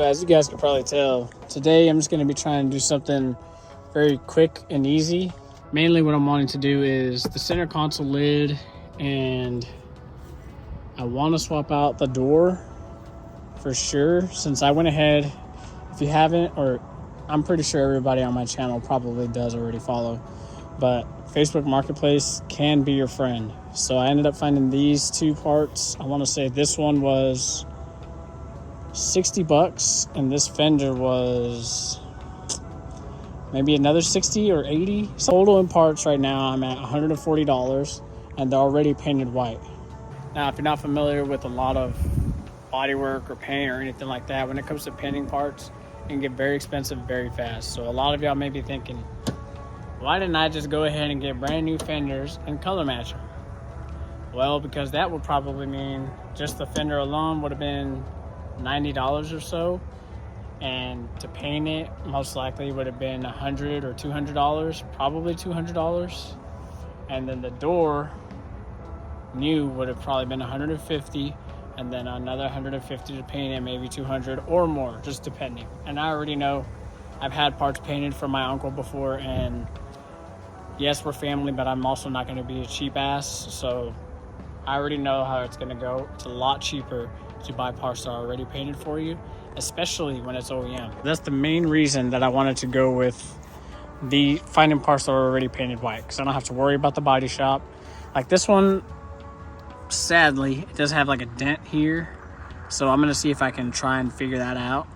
as you guys can probably tell, today I'm just going to be trying to do something very quick and easy. Mainly what I'm wanting to do is the center console lid, and I want to swap out the door for sure, since I went ahead. If you haven't, or I'm pretty sure everybody on my channel probably does already follow, but Facebook Marketplace can be your friend. So I ended up finding these two parts. I want to say this one was $60 and this fender was maybe another 60 or 80. So total in parts right now I'm at $140, and they're already painted white. Now if you're not familiar with a lot of bodywork or paint or anything like that, when it comes to painting parts, it can get very expensive very fast. So a lot of y'all may be thinking, why didn't I just go ahead and get brand new fenders and color match them? Well, because that would probably mean just the fender alone would have been $90 or so, and to paint it most likely would have been $100 or $200, probably $200, and then the door new would have probably been $150, and then another $150 to paint it, maybe $200 or more, just depending. And I already know I've had parts painted from my uncle before, and yes, we're family, but I'm also not going to be a cheap ass, so I already know how it's going to go. It's a lot cheaper to buy parts that are already painted for you, especially when it's OEM. That's the main reason that I wanted to go with the finding parts that are already painted white, because I don't have to worry about the body shop. Like this one, sadly, it does have like a dent here, so I'm going to see if I can try and figure that out.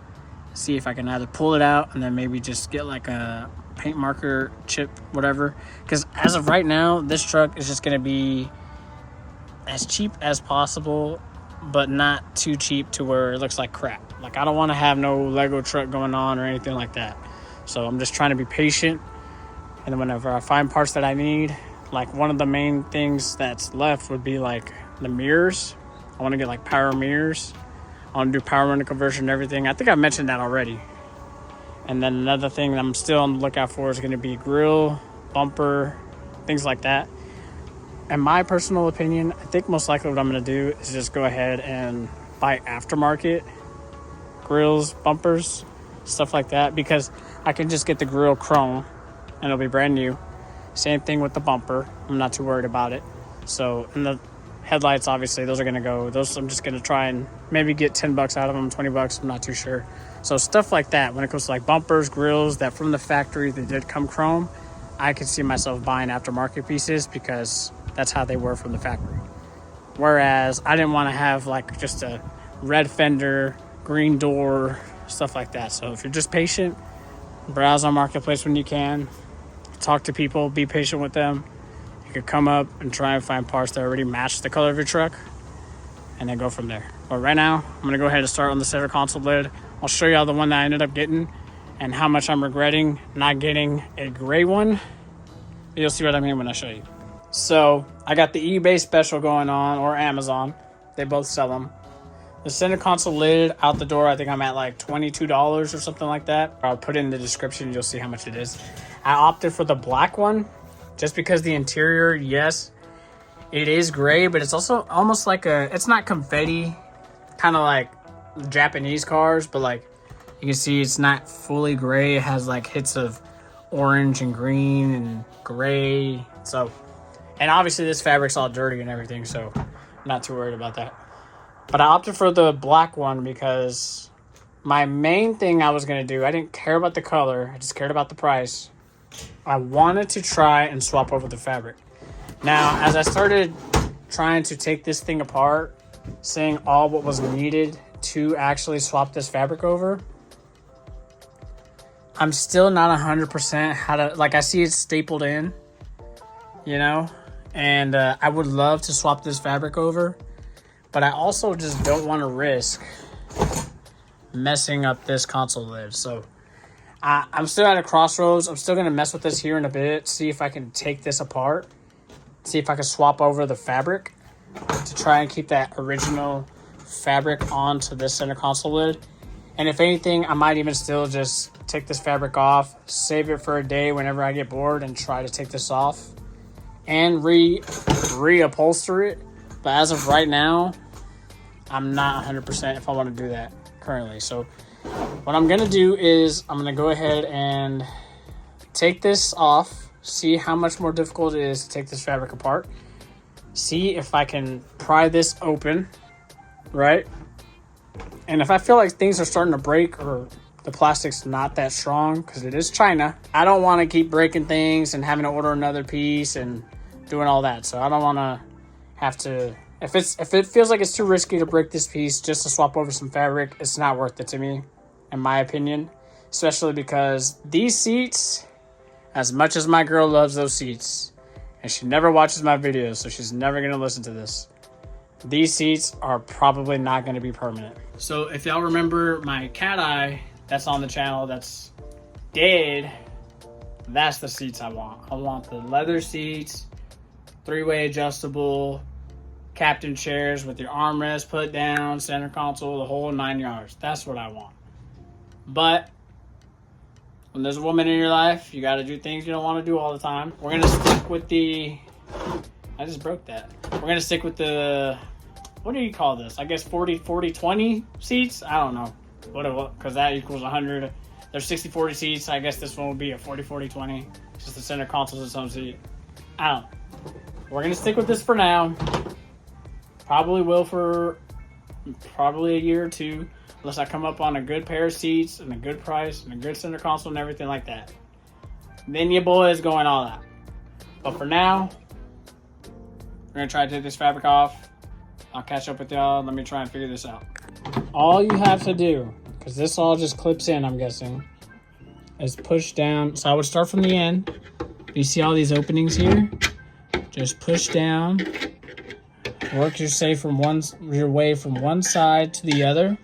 See if I can either pull it out and then maybe just get like a paint marker chip, whatever, because as of right now this truck is just going to be as cheap as possible, but not too cheap to where it looks like crap. Like I don't want to have no Lego truck going on or anything like that, so I'm just trying to be patient, and then whenever I find parts that I need, like one of the main things that's left would be like the mirrors. I want to get like power mirrors. I want to do power window conversion and everything. I think I mentioned that already. And then another thing that I'm still on the lookout for is going to be grill, bumper, things like that. In my personal opinion, I think most likely what I'm going to do is just go ahead and buy aftermarket grills, bumpers, stuff like that, because I can just get the grill chrome and it'll be brand new. Same thing with the bumper. I'm not too worried about it. So, and the headlights, obviously, those are going to go. Those I'm just going to try and maybe get $10 out of them, $20. I'm not too sure. So stuff like that, when it comes to like bumpers, grills, that from the factory, they did come chrome, I could see myself buying aftermarket pieces because that's how they were from the factory. Whereas I didn't want to have like just a red fender, green door, stuff like that. So if you're just patient, browse on Marketplace when you can, talk to people, be patient with them. You could come up and try and find parts that already match the color of your truck, and then go from there. But right now, I'm going to go ahead and start on the center console lid. I'll show you all the one that I ended up getting and how much I'm regretting not getting a gray one. You'll see what I mean when I show you. So I got the eBay special going on, or Amazon. They both sell them. The center console lid out the door, I think I'm at like $22 or something like that. I'll put it in the description. You'll see how much it is. I opted for the black one just because the interior, yes, it is gray, but it's also almost like it's not confetti, kind of like Japanese cars, but like you can see it's not fully gray. It has like hits of orange and green and gray. So, and obviously this fabric's all dirty and everything, so I'm not too worried about that. But I opted for the black one because my main thing I was going to do, I didn't care about the color, I just cared about the price. I wanted to try and swap over the fabric. Now, as I started trying to take this thing apart, seeing all what was needed to actually swap this fabric over, I'm still not 100% how to, like I see it stapled in, you know, and I would love to swap this fabric over, but I also just don't want to risk messing up this console lid. So I'm still at a crossroads. I'm still going to mess with this here in a bit, see if I can take this apart, see if I can swap over the fabric to try and keep that original fabric onto this center console lid. And if anything, I might even still just take this fabric off, save it for a day whenever I get bored, and try to take this off and reupholster it. But as of right now, I'm not 100% if I want to do that currently. So what I'm gonna do is I'm gonna go ahead and take this off, see how much more difficult it is to take this fabric apart, see if I can pry this open, right? And if I feel like things are starting to break or the plastic's not that strong, because it is China, I don't want to keep breaking things and having to order another piece and doing all that. So I don't want to have to, if it feels like it's too risky to break this piece just to swap over some fabric, it's not worth it to me, in my opinion. Especially because these seats, as much as my girl loves those seats, and she never watches my videos, so she's never going to listen to this, these seats are probably not going to be permanent. So if y'all remember my cat eye that's on the channel that's dead, that's the seats I want. I want the leather seats, 3-way adjustable, captain chairs with your armrest put down, center console, the whole 9 yards. That's what I want. But when there's a woman in your life, you got to do things you don't want to do all the time. We're going to stick with the, I just broke that. We're going to stick with the, what do you call this? I guess 40-20 seats? I don't know. What, because that equals 100. There's 60-40 seats. I guess this one will be a 40-40-20. Just the center console's its own seat. I don't know. We're going to stick with this for now. Probably will for probably a year or two, unless I come up on a good pair of seats and a good price and a good center console and everything like that. Then your boy is going all out. But for now, we're going to try to take this fabric off. I'll catch up with y'all. Let me try and figure this out. All you have to do, because this all just clips in, I'm guessing, is push down. So I would start from the end. You see all these openings here? Just push down. Work your way from one side to the other.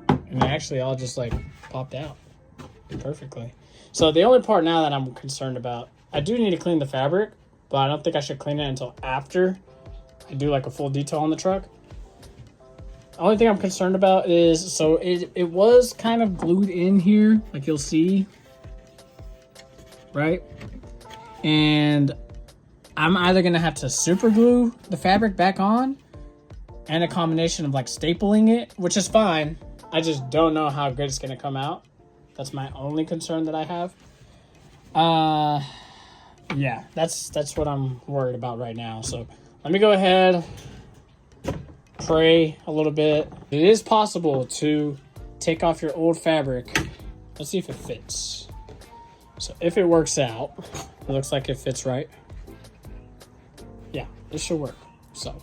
And they actually all just like popped out perfectly. So the only part now that I'm concerned about, I do need to clean the fabric, but I don't think I should clean it until after I do like a full detail on the truck. The only thing I'm concerned about is, so it was kind of glued in here, like you'll see, right? And I'm either gonna have to super glue the fabric back on and a combination of like stapling it, which is fine. I just don't know how good it's gonna come out. That's my only concern that I have. Yeah, that's what I'm worried about right now. So let me go ahead, pray a little bit. It is possible to take off your old fabric. Let's see if it fits. So if it works out, it looks like it fits right. Yeah, this should work. So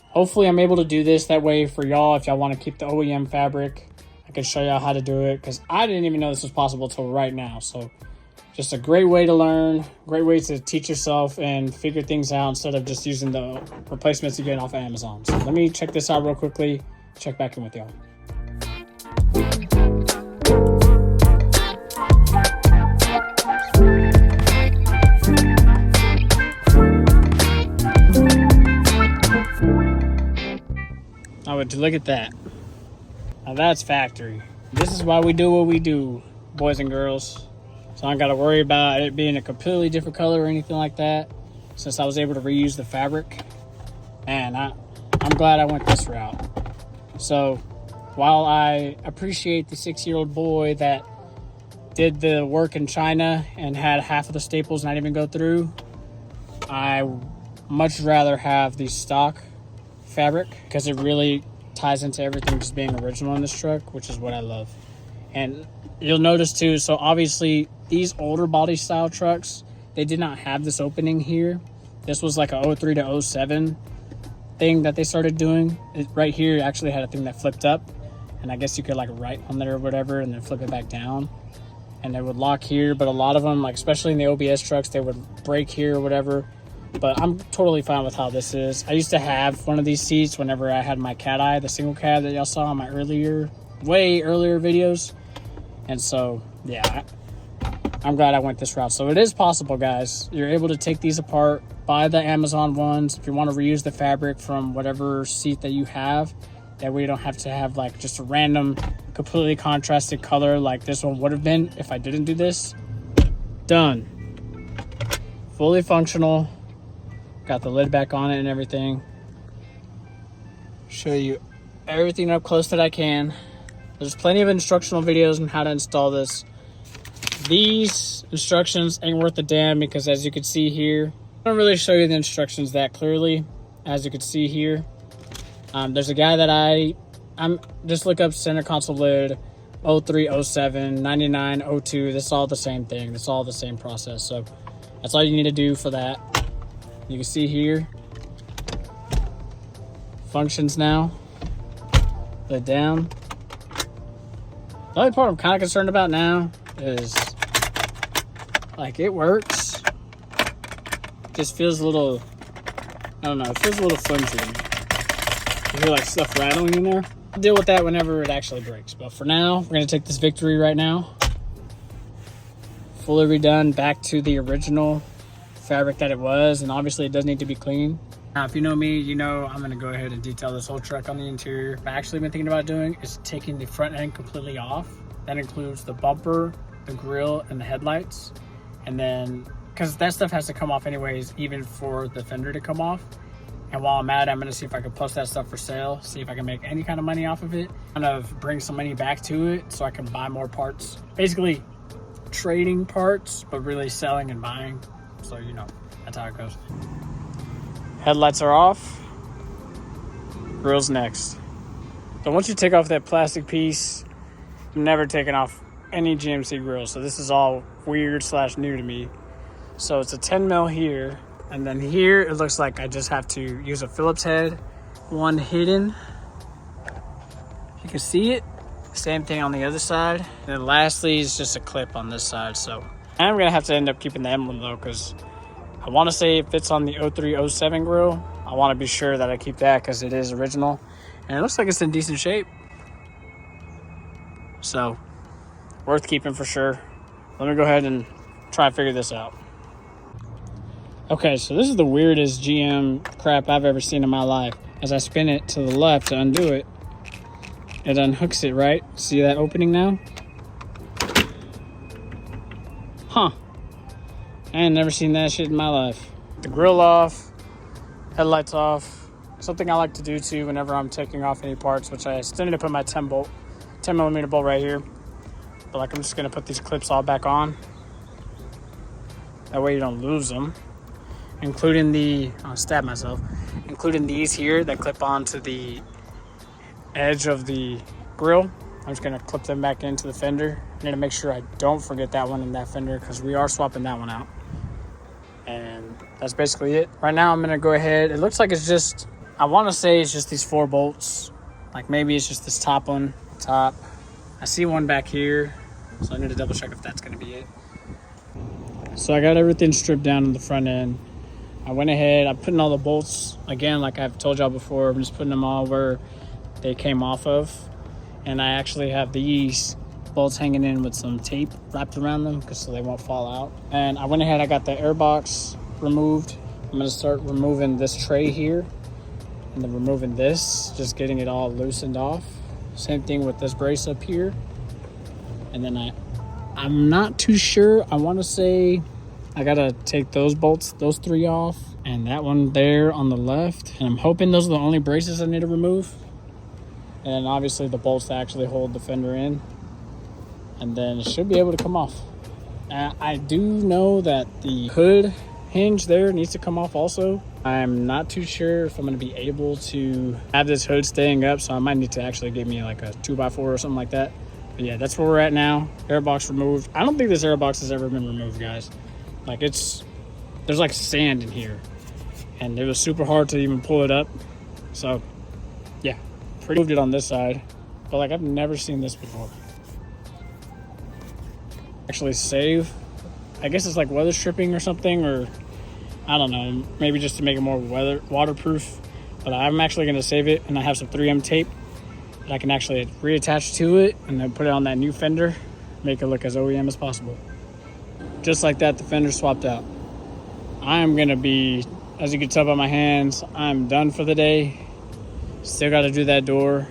hopefully I'm able to do this that way for y'all. If y'all want to keep the OEM fabric, I can show y'all how to do it, because I didn't even know this was possible till right now. So just a great way to learn, great way to teach yourself and figure things out instead of just using the replacements you get off of Amazon. So let me check this out real quickly, check back in with y'all. Oh, would you look at that? Now that's factory. This is why we do what we do, boys and girls. So I don't got to worry about it being a completely different color or anything like that, since I was able to reuse the fabric. And I'm glad I went this route. So while I appreciate the 6-year-old boy that did the work in China and had half of the staples not even go through, I much rather have the stock fabric, because it really ties into everything just being original in this truck, which is what I love. And you'll notice too, so obviously these older body style trucks, they did not have this opening here. This was like a 03 to 07 thing that they started doing. It, right here actually had a thing that flipped up, and I guess you could like write on there or whatever and then flip it back down, and they would lock here. But a lot of them, like especially in the OBS trucks, they would break here or whatever. But I'm totally fine with how this is. I used to have one of these seats whenever I had my cat eye, the single cab that y'all saw in my way earlier videos. And so, yeah, I'm glad I went this route. So it is possible, guys. You're able to take these apart, buy the Amazon ones. If you want to reuse the fabric from whatever seat that you have, that way you don't have to have like just a random, completely contrasted color like this one would have been if I didn't do this. Done. Fully functional. Got the lid back on it and everything. Show you everything up close that I can. There's plenty of instructional videos on how to install this. These instructions ain't worth a damn because as you can see here, I don't really show you the instructions that clearly. As you can see here, there's a guy that I'm just look up center console lid 03, 07, 99, 02. That's all the same thing. That's all the same process. So that's all you need to do for that. You can see here, functions now, lid down. The only part I'm kind of concerned about now is like it works. Just feels a little, I don't know, it feels a little flimsy to me. You hear like stuff rattling in there. I'll deal with that whenever it actually breaks. But for now, we're gonna take this Victory right now. Fully redone back to the original fabric that it was. And obviously it does need to be clean. Now, if you know me, you know I'm gonna go ahead and detail this whole truck on the interior. What I've actually been thinking about doing is taking the front end completely off. That includes the bumper, the grille, and the headlights. And then, because that stuff has to come off anyways, even for the fender to come off. And while I'm at it, I'm gonna see if I can post that stuff for sale, see if I can make any kind of money off of it, kind of bring some money back to it so I can buy more parts. Basically, trading parts, but really selling and buying. So, you know, that's how it goes. Headlights are off. Grill's next. So once you take off that plastic piece, I'm never taking off any GMC grill. So this is all weird / new to me. So it's a 10 mil here. And then here, it looks like I just have to use a Phillips head. One hidden. You can see it. Same thing on the other side. And then lastly is just a clip on this side. So I'm gonna have to end up keeping the emblem though, because I wanna say it fits on the 03, 07 grill. I wanna be sure that I keep that because it is original. And it looks like it's in decent shape. So, worth keeping for sure. Let me go ahead and try and figure this out. Okay, so this is the weirdest GM crap I've ever seen in my life. As I spin it to the left to undo it, it unhooks it, right? See that opening now? Huh. I ain't never seen that shit in my life. The grill off, headlights off. Something I like to do too whenever I'm taking off any parts, which I still need to put my 10 millimeter bolt right here. But like I'm just gonna put these clips all back on. That way you don't lose them. Including the, I'll stab myself, including these here that clip onto the edge of the grill. I'm just gonna clip them back into the fender. I need to make sure I don't forget that one in that fender because we are swapping that one out. And that's basically it. Right now I'm gonna go ahead, it looks like it's just, I wanna say it's just these 4 bolts. Like maybe it's just this top one, top. I see one back here, so I need to double check if that's gonna be it. So I got everything stripped down in the front end. I went ahead, I'm putting all the bolts, again, like I've told y'all before, I'm just putting them all where they came off of. And I actually have these bolts hanging in with some tape wrapped around them so they won't fall out. And I went ahead, I got the air box removed. I'm gonna start removing this tray here and then removing this, just getting it all loosened off. Same thing with this brace up here. And then I'm not too sure, I wanna say, I gotta take those bolts, those 3 off, and that one there on the left. And I'm hoping those are the only braces I need to remove. And obviously the bolts that actually hold the fender in. And then it should be able to come off. I do know that the hood hinge there needs to come off also. I'm not too sure if I'm gonna be able to have this hood staying up, so I might need to actually get me like a 2x4 or something like that. But yeah, that's where we're at now. Airbox removed. I don't think this airbox has ever been removed, guys. Like there's like sand in here and it was super hard to even pull it up. So yeah, moved it on this side, but like I've never seen this before. Actually save, I guess it's like weather stripping or something, or I don't know, maybe just to make it more waterproof. But I'm actually gonna save it, and I have some 3M tape that I can actually reattach to it and then put it on that new fender, make it look as OEM as possible. Just like that, the fender swapped out. I am gonna be, as you can tell by my hands, I'm done for the day. Still got to do that door,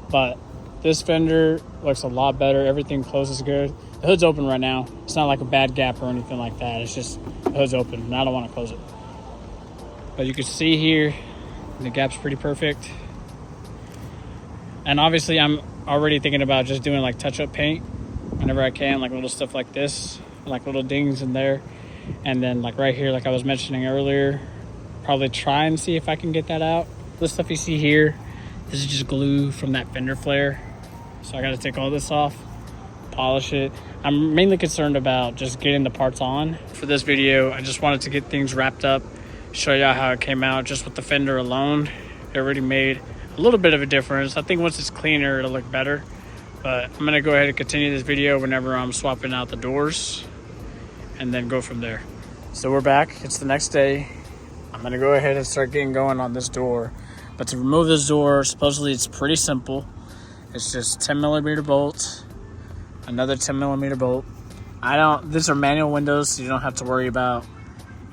but this fender looks a lot better. Everything closes good. The hood's open right now. It's not like a bad gap or anything like that. It's just the hood's open and I don't want to close it. But you can see here, the gap's pretty perfect. And obviously I'm already thinking about just doing like touch-up paint whenever I can, like little stuff like this, like little dings in there. And then like right here, like I was mentioning earlier, probably try and see if I can get that out. This stuff you see here, this is just glue from that fender flare. So I got to take all this off, polish it. I'm mainly concerned about just getting the parts on. For this video, I just wanted to get things wrapped up, show y'all how it came out just with the fender alone. It already made a little bit of a difference. I think once it's cleaner, it'll look better. But I'm gonna go ahead and continue this video whenever I'm swapping out the doors and then go from there. So we're back, it's the next day. I'm gonna go ahead and start getting going on this door. But to remove this door, supposedly it's pretty simple. It's just 10mm bolt, another 10mm bolt. These are manual windows, so you don't have to worry about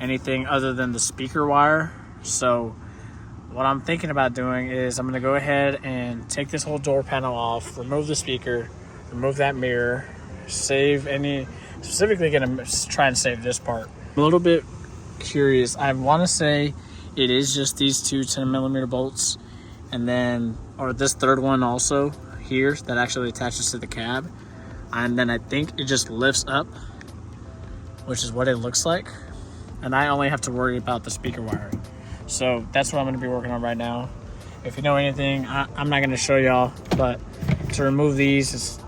anything other than the speaker wire. So what I'm thinking about doing is I'm gonna go ahead and take this whole door panel off, remove the speaker, remove that mirror, specifically gonna try and save this part. I'm a little bit curious. I wanna say it is just these two 10mm bolts, and then, or this third one also here that actually attaches to the cab. And then I think it just lifts up, which is what it looks like. And I only have to worry about the speaker wiring. So that's what I'm gonna be working on right now. If you know anything, I'm not gonna show y'all, but to remove these is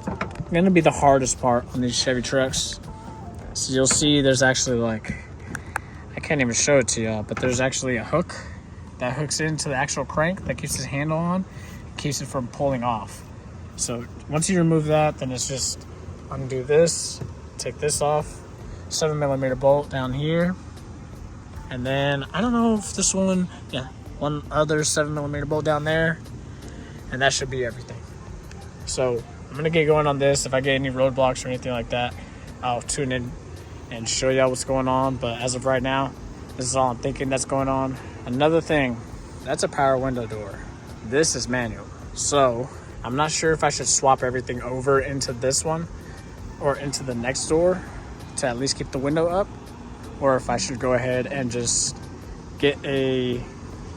gonna be the hardest part on these Chevy trucks. So you'll see there's actually like, I can't even show it to y'all, but there's actually a hook that hooks into the actual crank that keeps the handle on, keeps it from pulling off. So once you remove that, then it's just undo this, take this off, 7mm bolt down here. And then I don't know if this one, one other 7mm bolt down there, and that should be everything. So I'm gonna get going on this. If I get any roadblocks or anything like that, I'll tune in and show y'all what's going on. But as of right now, this is all I'm thinking that's going on. Another thing, that's a power window door. This is manual. So I'm not sure if I should swap everything over into this one or into the next door to at least keep the window up, or if I should go ahead and just get a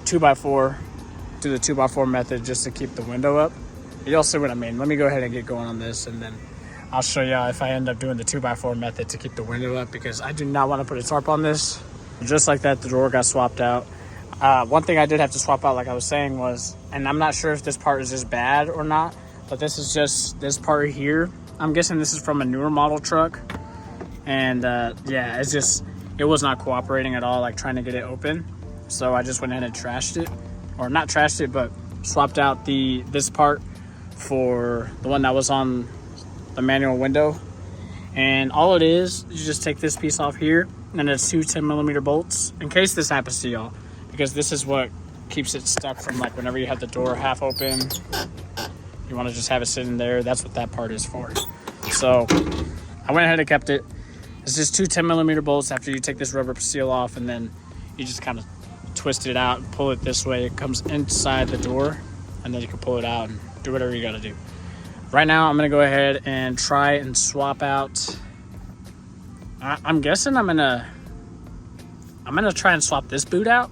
2x4, do the 2x4 method just to keep the window up. You'll see what I mean. Let me go ahead and get going on this, and then I'll show y'all if I end up doing the 2x4 method to keep the window up, because I do not want to put a tarp on this. Just like that, the door got swapped out. One thing I did have to swap out, like I was saying, was, and I'm not sure if this part is just bad or not, but this is just this part here. I'm guessing this is from a newer model truck. And yeah, it was not cooperating at all, like trying to get it open. So I just went ahead and trashed it, or not trashed it, but swapped out this part for the one that was on the manual window. And all it is, you just take this piece off here, and it's two 10mm bolts, in case this happens to y'all, because this is what keeps it stuck from, like, whenever you have the door half open, you want to just have it sitting there. That's what that part is for. So I went ahead and kept it. It's just two 10mm bolts after you take this rubber seal off, and then you just kind of twist it out and pull it this way. It comes inside the door, and then you can pull it out and do whatever you got to do. Right now, I'm going to go ahead and try and swap out. I'm guessing I'm going to try and swap this boot out,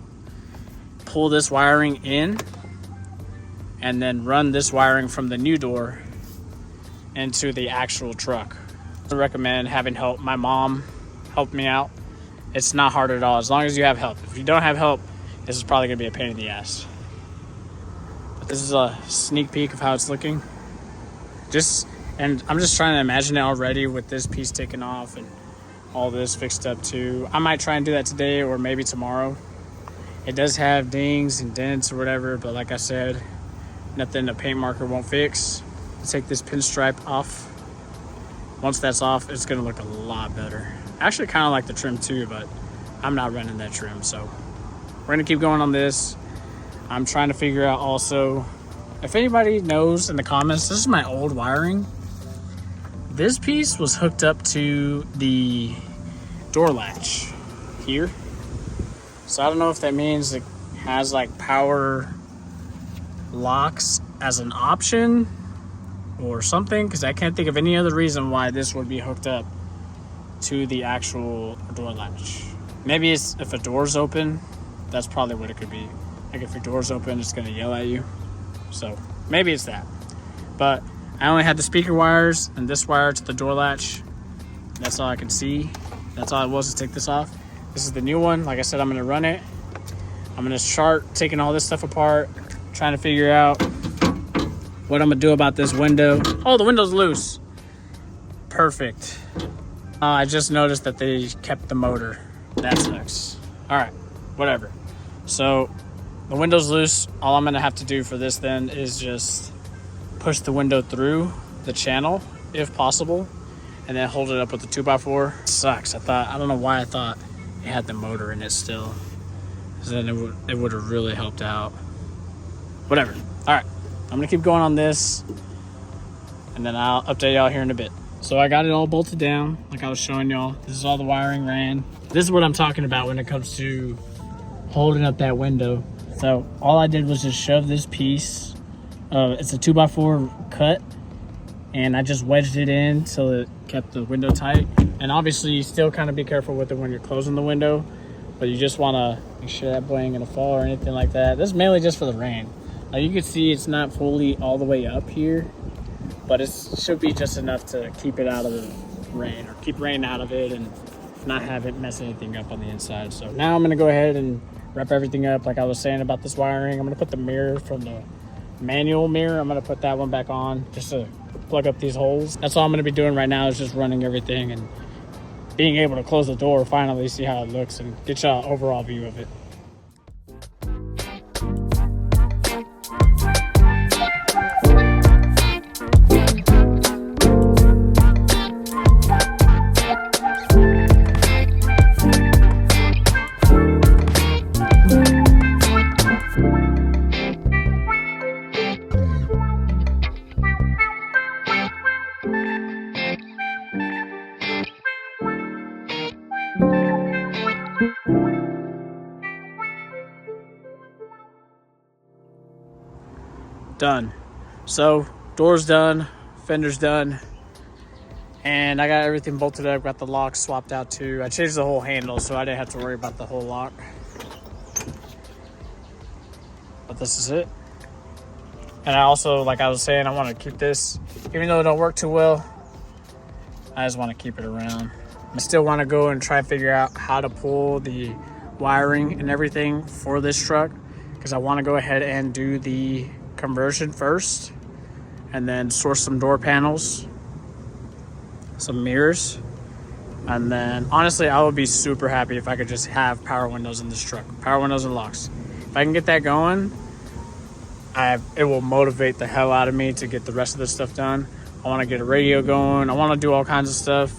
pull this wiring in, and then run this wiring from the new door into the actual truck. I recommend having help. My mom helped me out. It's not hard at all, as long as you have help. If you don't have help, this is probably going to be a pain in the ass. But this is a sneak peek of how it's looking. And I'm just trying to imagine it already with this piece taken off and all this fixed up too. I might try and do that today or maybe tomorrow. It does have dings and dents or whatever, but like I said, nothing a paint marker won't fix. Take this pinstripe off. Once that's off, it's gonna look a lot better. I actually kind of like the trim too, but I'm not running that trim, so we're gonna keep going on this. I'm trying to figure out also, if anybody knows in the comments, this is my old wiring. This piece was hooked up to the door latch here. So I don't know if that means it has like power locks as an option or something, because I can't think of any other reason why this would be hooked up to the actual door latch. Maybe it's if a door's open, that's probably what it could be. Like if your door's open, it's gonna yell at you. So maybe it's that. But I only had the speaker wires and this wire to the door latch. That's all I could see. That's all it was to take this off. This is the new one. Like I said, I'm gonna run it. I'm gonna start taking all this stuff apart, trying to figure out what I'm gonna do about this window. Oh, the window's loose. Perfect. I just noticed that they kept the motor. That sucks. All right, whatever. So the window's loose. All I'm gonna have to do for this then is just push the window through the channel if possible, and then hold it up with the 2x4. Sucks. I don't know why I thought it had the motor in it still, because then it would have really helped out. Whatever. All right, I'm gonna keep going on this, and then I'll update y'all here in a bit. So I got it all bolted down like I was showing y'all. This is all the wiring ran. This is what I'm talking about when it comes to holding up that window. So all I did was just shove this piece. It's a 2x4 cut, and I just wedged it in till it kept the window tight. And obviously you still kind of be careful with it when you're closing the window, but you just want to make sure that boy ain't gonna fall or anything like that. This is mainly just for the rain. Now you can see it's not fully all the way up here, but it should be just enough to keep it out of the rain, or keep rain out of it and not have it mess anything up on the inside. So now I'm gonna go ahead and wrap everything up like I was saying about this wiring. I'm gonna put the mirror from the manual mirror, I'm gonna put that one back on just to plug up these holes. That's all I'm gonna be doing right now, is just running everything and being able to close the door, finally see how it looks and get y'all an overall view of it. Done. So door's done, fender's done, and I got everything bolted up, got the locks swapped out too. I changed the whole handle so I didn't have to worry about the whole lock. But this is it. And I also, like I was saying, I want to keep this, even though it don't work too well, I just want to keep it around. I still want to go and try and figure out how to pull the wiring and everything for this truck, because I want to go ahead and do the conversion first, and then source some door panels, some mirrors, and then honestly I would be super happy if I could just have power windows in this truck, power windows and locks. If I can get that going, it will motivate the hell out of me to get the rest of this stuff done. I want to get a radio going, I want to do all kinds of stuff,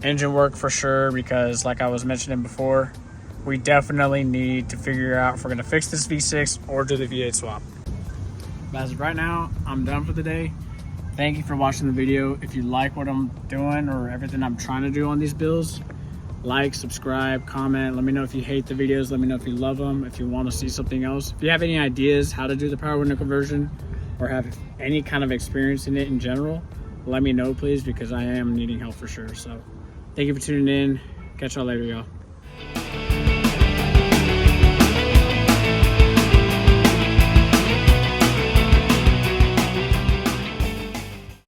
engine work for sure, because like I was mentioning before, we definitely need to figure out if we're going to fix this V6 or do the V8 swap. But as of right now, I'm done for the day. Thank you for watching the video. If you like what I'm doing or everything I'm trying to do on these builds, like, subscribe, comment. Let me know if you hate the videos. Let me know if you love them, if you want to see something else. If you have any ideas how to do the power window conversion or have any kind of experience in it in general, let me know, please, because I am needing help for sure. So thank you for tuning in. Catch y'all later, y'all.